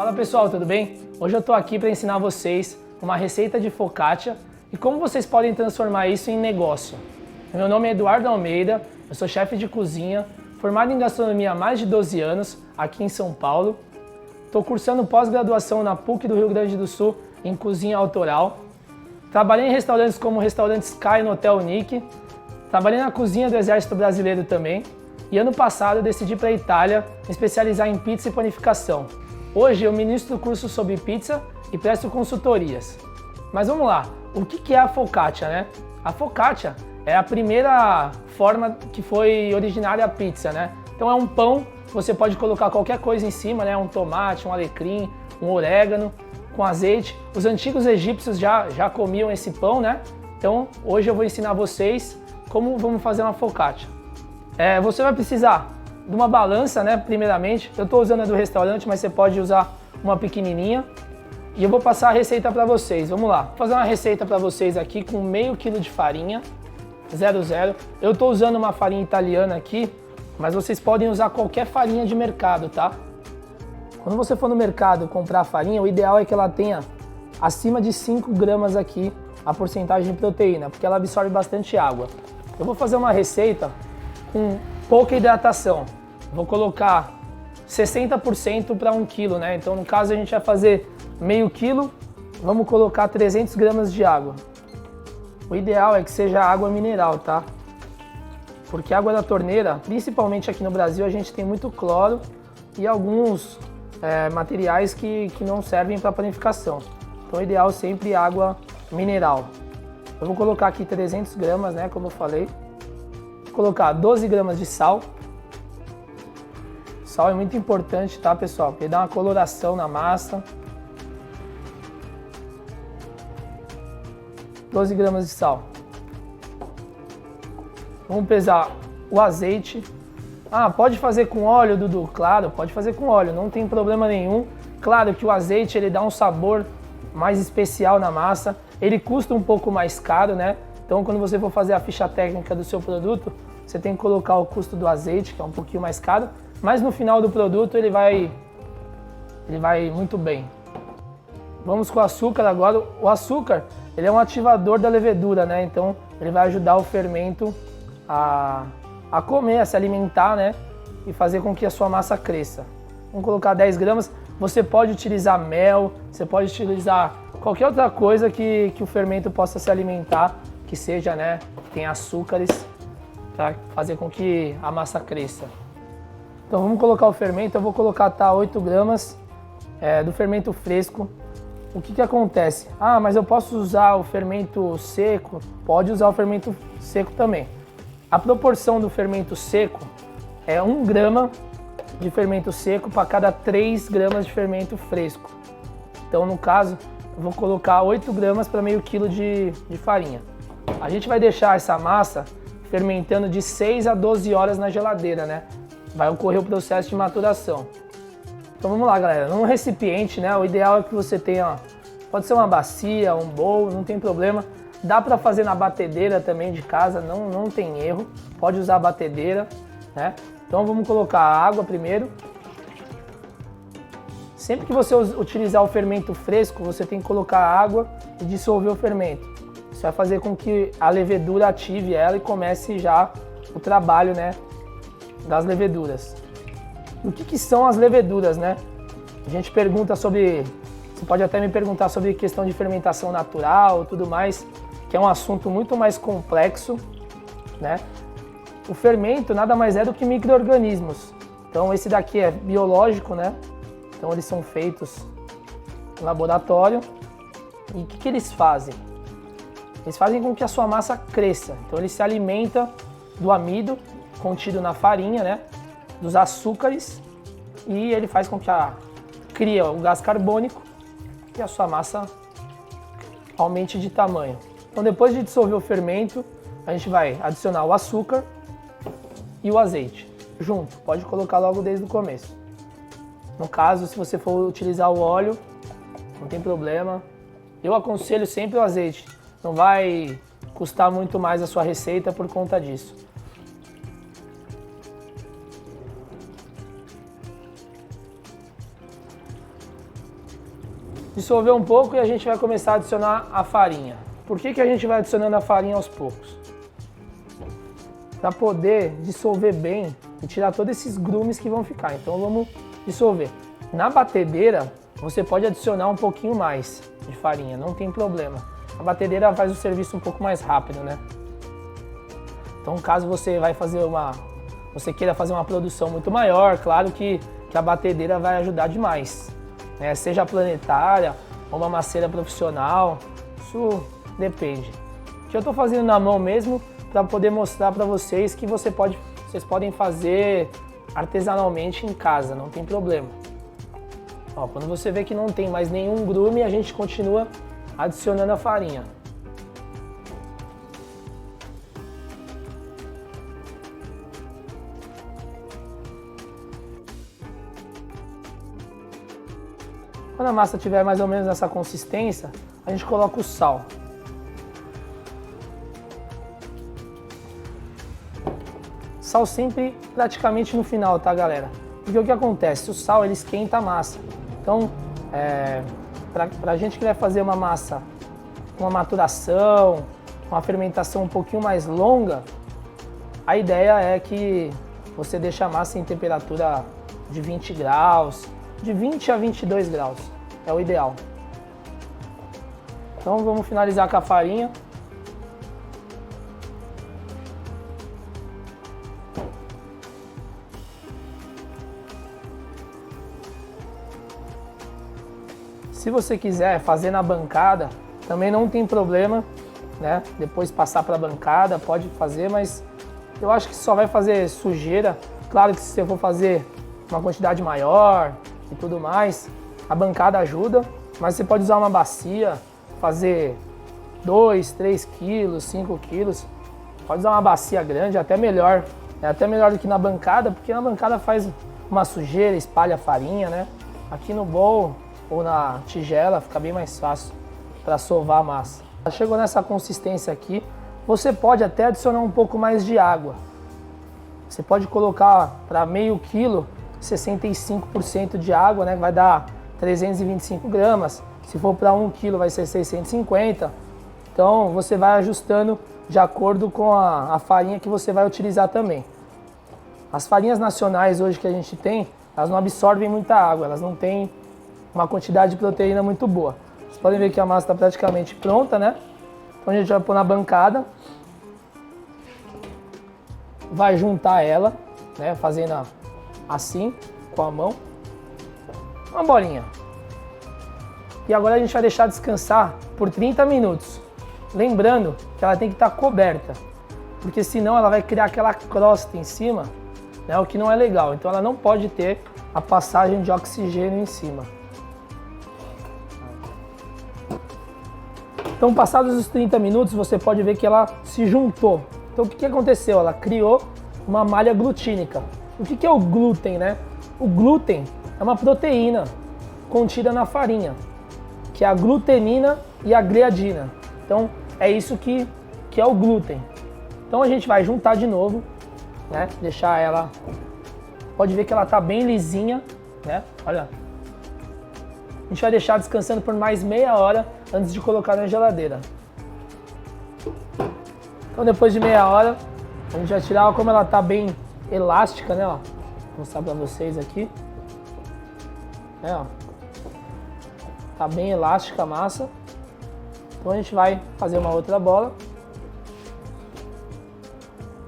Fala pessoal, tudo bem? Hoje eu estou aqui para ensinar vocês uma receita de focaccia e como vocês podem transformar isso em negócio. Meu nome é Eduardo Almeida, eu sou chefe de cozinha, formado em gastronomia há mais de 12 anos aqui em São Paulo. Estou cursando pós-graduação na PUC do Rio Grande do Sul em cozinha autoral. Trabalhei em restaurantes como o restaurante Sky no Hotel Nick. Trabalhei na cozinha do Exército Brasileiro também. E ano passado eu decidi para a Itália me especializar em pizza e panificação. Hoje eu ministro cursos sobre pizza e presto consultorias. Mas vamos lá, o que é a focaccia, né? A focaccia é a primeira forma que foi originária a pizza, né? Então é um pão, você pode colocar qualquer coisa em cima, né? Um tomate, um alecrim, um orégano, com azeite. Os antigos egípcios já comiam esse pão, né? Então hoje eu vou ensinar vocês como vamos fazer uma focaccia. Você vai precisar de uma balança, né? Primeiramente, eu estou usando a do restaurante, mas você pode usar uma pequenininha. E eu vou passar a receita para vocês. Vamos lá, vou fazer uma receita para vocês aqui com meio quilo de farinha, 00. Eu estou usando uma farinha italiana aqui, mas vocês podem usar qualquer farinha de mercado, tá? Quando você for no mercado comprar farinha, o ideal é que ela tenha acima de 5 gramas aqui a porcentagem de proteína, porque ela absorve bastante água. Eu vou fazer uma receita com pouca hidratação. Vou colocar 60% para 1 quilo, né? Então, no caso, a gente vai fazer meio quilo, vamos colocar 300 gramas de água. O ideal é que seja água mineral, tá? Porque a água da torneira, principalmente aqui no Brasil, a gente tem muito cloro e alguns materiais que não servem para panificação. Então, o ideal é sempre água mineral. Eu vou colocar aqui 300 gramas, né? Como eu falei. Vou colocar 12 gramas de sal. Sal é muito importante, tá, pessoal? Porque dá uma coloração na massa. 12 gramas de sal. Vamos pesar o azeite. Ah, pode fazer com óleo, Dudu? Claro, pode fazer com óleo, não tem problema nenhum. Claro que o azeite ele dá um sabor mais especial na massa. Ele custa um pouco mais caro, né? Então, quando você for fazer a ficha técnica do seu produto, você tem que colocar o custo do azeite, que é um pouquinho mais caro, mas no final do produto ele vai muito bem. Vamos com o açúcar agora. O açúcar, ele é um ativador da levedura, né? Então, ele vai ajudar o fermento a comer, a se alimentar, né? E fazer com que a sua massa cresça. Vamos colocar 10 gramas. Você pode utilizar mel, você pode utilizar qualquer outra coisa que o fermento possa se alimentar, que seja, né, tem açúcares, para fazer com que a massa cresça. Então vamos colocar o fermento, eu vou colocar 8 gramas do fermento fresco. O que acontece? Ah, mas eu posso usar o fermento seco? Pode usar o fermento seco também. A proporção do fermento seco é 1 grama de fermento seco para cada 3 gramas de fermento fresco. Então, no caso, eu vou colocar 8 gramas para meio quilo de farinha. A gente vai deixar essa massa fermentando de 6 a 12 horas na geladeira, né? Vai ocorrer o processo de maturação. Então vamos lá, galera. Num recipiente, né? O ideal é que você tenha, pode ser uma bacia, um bowl, não tem problema. Dá para fazer na batedeira também de casa, não tem erro. Pode usar a batedeira, né? Então vamos colocar a água primeiro. Sempre que você utilizar o fermento fresco, você tem que colocar a água e dissolver o fermento. Isso vai fazer com que a levedura ative ela e comece já o trabalho, né, das leveduras. O que são as leveduras, né? A gente pergunta sobre, você pode até me perguntar sobre questão de fermentação natural e tudo mais, que é um assunto muito mais complexo, né? O fermento nada mais é do que micro-organismos. Então esse daqui é biológico, né? Então eles são feitos em laboratório. E o que eles fazem? Eles fazem com que a sua massa cresça. Então ele se alimenta do amido contido na farinha, né? Dos açúcares, e ele faz com que cria o gás carbônico e a sua massa aumente de tamanho. Então depois de dissolver o fermento, a gente vai adicionar o açúcar e o azeite junto. Pode colocar logo desde o começo. No caso, se você for utilizar o óleo, não tem problema. Eu aconselho sempre o azeite. Não vai custar muito mais a sua receita por conta disso. dissolver um pouco e a gente vai começar a adicionar a farinha. Por que a gente vai adicionando a farinha aos poucos? Para poder dissolver bem e tirar todos esses grumes que vão ficar. Então vamos dissolver. Na batedeira, você pode adicionar um pouquinho mais de farinha, não tem problema. A batedeira faz o serviço um pouco mais rápido, né? Então, caso você queira fazer uma produção muito maior, claro que a batedeira vai ajudar demais, né? Seja a planetária ou uma maceira profissional, isso depende. O que eu estou fazendo na mão mesmo para poder mostrar para vocês que vocês podem fazer artesanalmente em casa, não tem problema. Ó, quando você vê que não tem mais nenhum grume, a gente continua adicionando a farinha. Quando a massa tiver mais ou menos nessa consistência, a gente coloca o sal. Sal sempre praticamente no final, tá, galera? Porque o que acontece? O sal ele esquenta a massa. Então, pra gente que vai fazer uma massa com uma maturação, uma fermentação um pouquinho mais longa, a ideia é que você deixe a massa em temperatura de 20 graus, de 20 a 22 graus, é o ideal. Então vamos finalizar com a farinha. Se você quiser fazer na bancada, também não tem problema, né? Depois passar para a bancada, pode fazer, mas eu acho que só vai fazer sujeira. Claro que se você for fazer uma quantidade maior e tudo mais, a bancada ajuda, mas você pode usar uma bacia, fazer 2, 3 quilos, 5 quilos. Pode usar uma bacia grande, até melhor. É até melhor do que na bancada, porque na bancada faz uma sujeira, espalha a farinha, né? Aqui no bowl ou na tigela fica bem mais fácil para sovar a massa. Chegou nessa consistência aqui, você pode até adicionar um pouco mais de água. Você pode colocar para meio quilo 65% de água, né? Vai dar 325 gramas. Se for para 1 quilo vai ser 650. Então você vai ajustando de acordo com a farinha que você vai utilizar também. As farinhas nacionais hoje que a gente tem, elas não absorvem muita água, elas não têm uma quantidade de proteína muito boa. Vocês podem ver que a massa está praticamente pronta, né? Então a gente vai pôr na bancada, vai juntar ela, né? Fazendo assim, com a mão, uma bolinha. E agora a gente vai deixar descansar por 30 minutos. Lembrando que ela tem que estar coberta, porque senão ela vai criar aquela crosta em cima, né? O que não é legal. Então ela não pode ter a passagem de oxigênio em cima. Então, passados os 30 minutos, você pode ver que ela se juntou. Então, o que aconteceu? Ela criou uma malha glutínica. O que é o glúten, né? O glúten é uma proteína contida na farinha, que é a glutenina e a gliadina. Então, é isso que é o glúten. Então, a gente vai juntar de novo, né? Deixar ela... Pode ver que ela tá bem lisinha, né? Olha. A gente vai deixar descansando por mais meia hora antes de colocar na geladeira. Então depois de meia hora, a gente vai tirar, como ela tá bem elástica, né? Ó, vou mostrar pra vocês aqui. Ó. Tá bem elástica a massa. Então a gente vai fazer uma outra bola.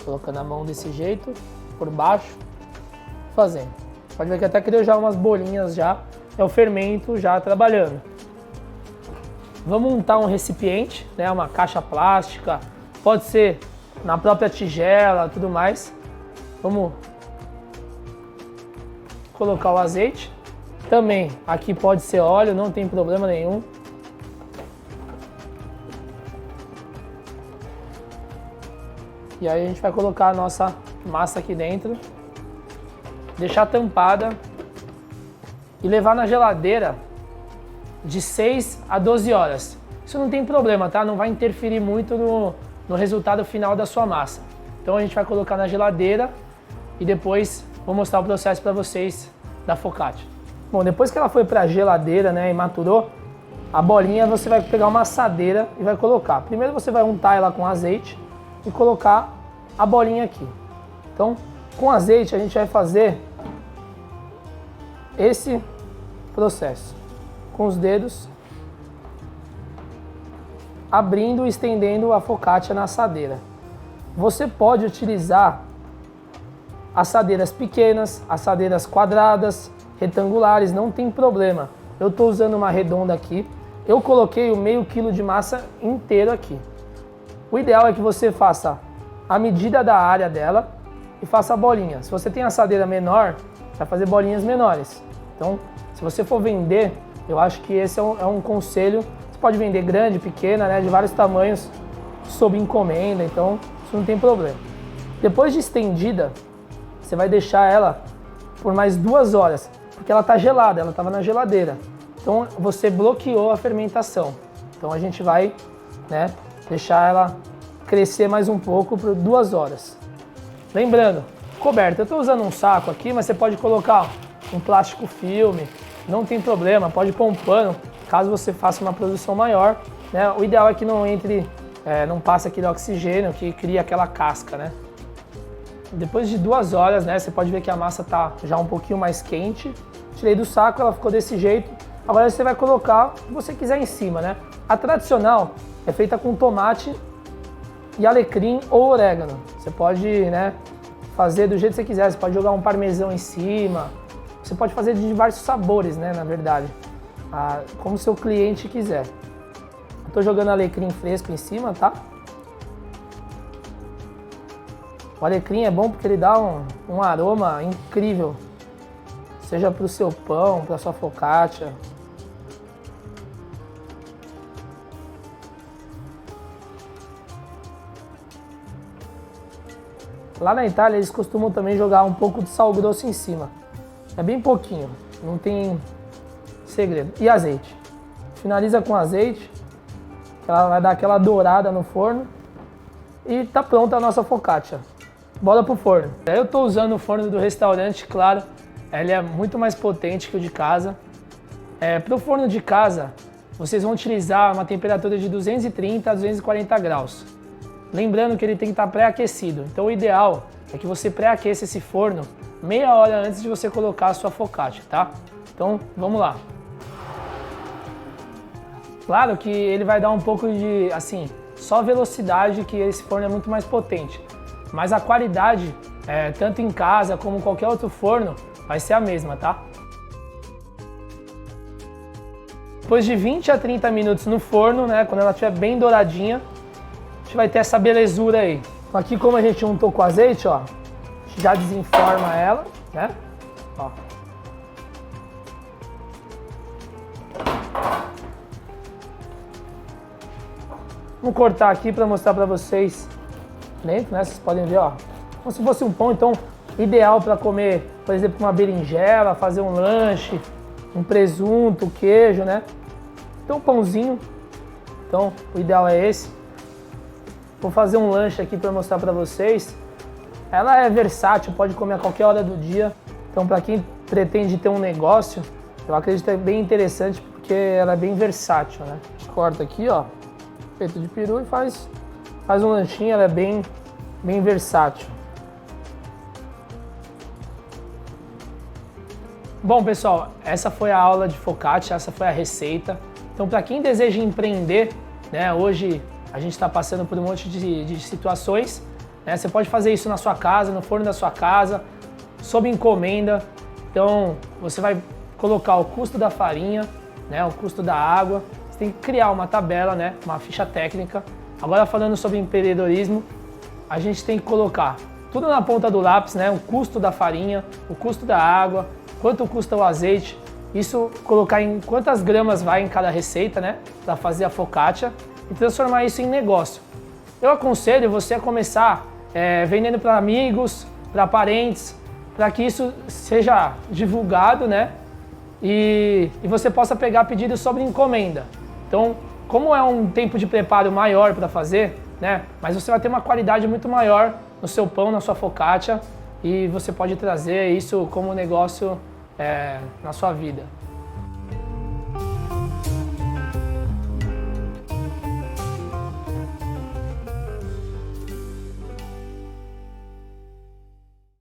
Colocando a mão desse jeito, por baixo, fazendo. Pode ver que até criou já umas bolinhas já. É o fermento já trabalhando. Vamos montar um recipiente, né, uma caixa plástica, pode ser na própria tigela, tudo mais. Vamos colocar o azeite. Também aqui pode ser óleo, não tem problema nenhum. E aí a gente vai colocar a nossa massa aqui dentro, deixar tampada e levar na geladeira de 6 a 12 horas. Isso não tem problema, tá? Não vai interferir muito no resultado final da sua massa. Então a gente vai colocar na geladeira e depois vou mostrar o processo para vocês da focaccia. Bom, depois que ela foi para a geladeira, né, e maturou, a bolinha você vai pegar uma assadeira e vai colocar. Primeiro você vai untar ela com azeite e colocar a bolinha aqui. Então, com azeite a gente vai fazer esse processo. Com os dedos, abrindo e estendendo a focaccia na assadeira. Você pode utilizar assadeiras pequenas, assadeiras quadradas, retangulares, não tem problema. Eu estou usando uma redonda aqui. Eu coloquei o meio quilo de massa inteiro aqui. O ideal é que você faça a medida da área dela e faça a bolinha. Se você tem assadeira menor, vai fazer bolinhas menores. Então, se você for vender, eu acho que esse é um conselho. Você pode vender grande, pequena, né, de vários tamanhos, sob encomenda, então isso não tem problema. Depois de estendida, você vai deixar ela por mais 2 horas, porque ela está gelada, ela estava na geladeira. Então você bloqueou a fermentação. Então a gente vai, né, deixar ela crescer mais um pouco por 2 horas. Lembrando, coberta. Eu estou usando um saco aqui, mas você pode colocar um plástico filme, não tem problema, pode pôr um pano, caso você faça uma produção maior, né? O ideal é que não entre, não passe aquele oxigênio que cria aquela casca, né? Depois de 2 horas, né, você pode ver que a massa está já um pouquinho mais quente. Tirei do saco, ela ficou desse jeito. Agora você vai colocar o que você quiser em cima, né? A tradicional é feita com tomate e alecrim ou orégano. Você pode, né, fazer do jeito que você quiser. Você pode jogar um parmesão em cima. Você pode fazer de diversos sabores, né, na verdade. Como o seu cliente quiser. Eu tô jogando alecrim fresco em cima, tá? O alecrim é bom porque ele dá um aroma incrível. Seja para o seu pão, para a sua focaccia. Lá na Itália eles costumam também jogar um pouco de sal grosso em cima. É bem pouquinho, não tem segredo. E azeite. Finaliza com azeite, ela vai dar aquela dourada no forno. E tá pronta a nossa focaccia. Bora pro forno. Eu tô usando o forno do restaurante, claro. Ele é muito mais potente que o de casa. Para o forno de casa, vocês vão utilizar uma temperatura de 230 a 240 graus. Lembrando que ele tem que estar pré-aquecido. Então o ideal é que você pré-aqueça esse forno meia hora antes de você colocar a sua focaccia, tá? Então vamos lá. Claro que ele vai dar um pouco de, assim, só velocidade, que esse forno é muito mais potente. Mas a qualidade, tanto em casa como em qualquer outro forno, vai ser a mesma, tá? Depois de 20 a 30 minutos no forno, né, quando ela estiver bem douradinha, a gente vai ter essa belezura aí. Aqui, como a gente untou com azeite, ó, a gente já desenforma ela, né? Ó. Vamos cortar aqui para mostrar para vocês dentro, né? Vocês podem ver, ó, como se fosse um pão, então ideal para comer, por exemplo, uma berinjela, fazer um lanche, um presunto, queijo, né? Então um pãozinho. Então o ideal é esse. Vou fazer um lanche aqui para mostrar para vocês. Ela é versátil, pode comer a qualquer hora do dia. Então para quem pretende ter um negócio, eu acredito que é bem interessante porque ela é bem versátil, né? A gente corta aqui, ó, peito de peru e faz um lanchinho, ela é bem versátil. Bom, pessoal, essa foi a aula de focaccia, essa foi a receita. Então, para quem deseja empreender, né, hoje a gente está passando por um monte de situações, né, você pode fazer isso na sua casa, no forno da sua casa, sob encomenda. Então, você vai colocar o custo da farinha, né, o custo da água. Você tem que criar uma tabela, né, uma ficha técnica. Agora, falando sobre empreendedorismo, a gente tem que colocar tudo na ponta do lápis, né, o custo da farinha, o custo da água, quanto custa o azeite, isso colocar em quantas gramas vai em cada receita, né, para fazer a focaccia e transformar isso em negócio. Eu aconselho você a começar vendendo para amigos, para parentes, para que isso seja divulgado, né, e você possa pegar pedidos sobre encomenda. Então, como é um tempo de preparo maior para fazer, né, mas você vai ter uma qualidade muito maior no seu pão, na sua focaccia, e você pode trazer isso como negócio na sua vida.